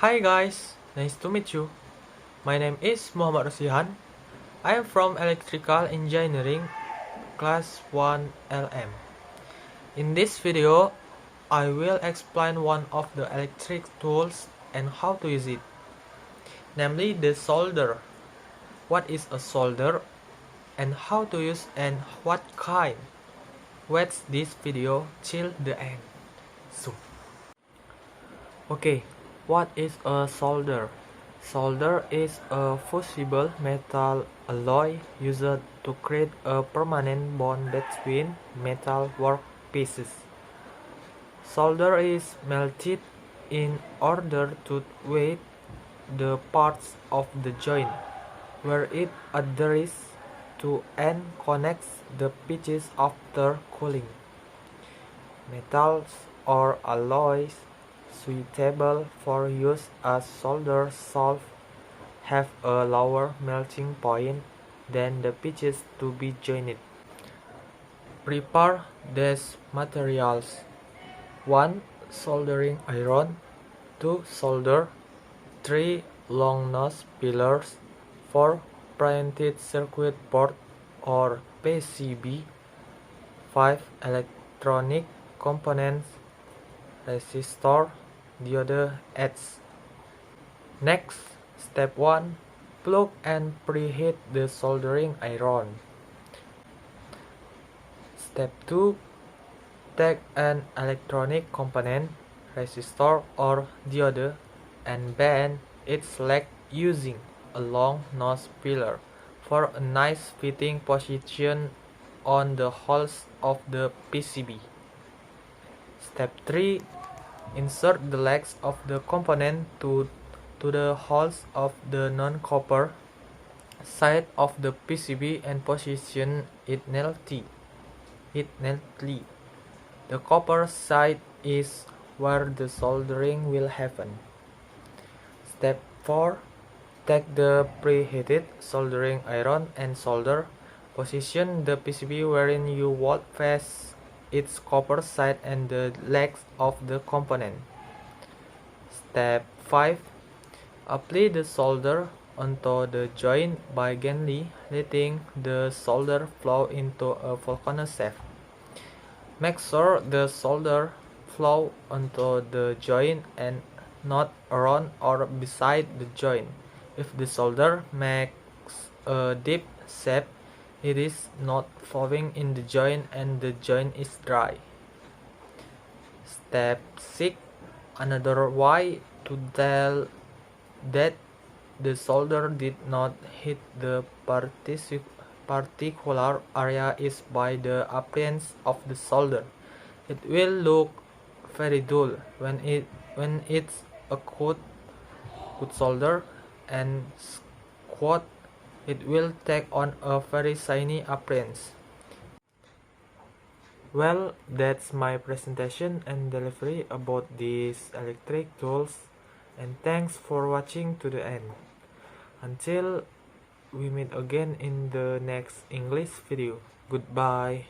Hi guys, nice to meet you. My name is Muhammad Rosihan. I am from Electrical Engineering Class 1 LM. In this video, I will explain one of the electric tools and how to use it, namely the solder. What is a solder and how to use and what kind? Watch this video till the end. So, okay, what is a solder? Solder is a fusible metal alloy used to create a permanent bond between metal work pieces. Solder is melted in order to wet the parts of the joint where it adheres to and connects the pitches after cooling. Metals or alloys suitable for use as solder salve have a lower melting point than the pitches to be joined. Prepare these materials: 1. Soldering iron, 2. Solder, 3. Long nose pillars, 4. Printed circuit board or PCB, 5. Electronic components, resistor, diode, etc. Next, step 1. Plug and preheat the soldering iron. Step 2. Take an electronic component, resistor or diode, and bend its leg using a long nose pillar for a nice fitting position on the holes of the PCB. Step 3. Insert the legs of the component to the holes of the non-copper side of the PCB and position it neatly. The copper side is where the soldering will happen. Step 4. Take the preheated soldering iron and solder. Position the PCB wherein you would face its copper side and the legs of the component. Step 5. Apply the solder onto the joint by gently letting the solder flow into a volcano shaft. Make sure the solder flow onto the joint and not around or beside the joint. If the solder makes a deep shape, it is not flowing in the joint and the joint is dry. Step 6. Another way to tell that the solder did not hit the particular area is by the appearance of the solder. It will look very dull when it's a good solder, and squat it will take on a very shiny appearance. Well, that's my presentation and delivery about these electric tools, and thanks for watching to the end. Until we meet again in the next English video. Goodbye.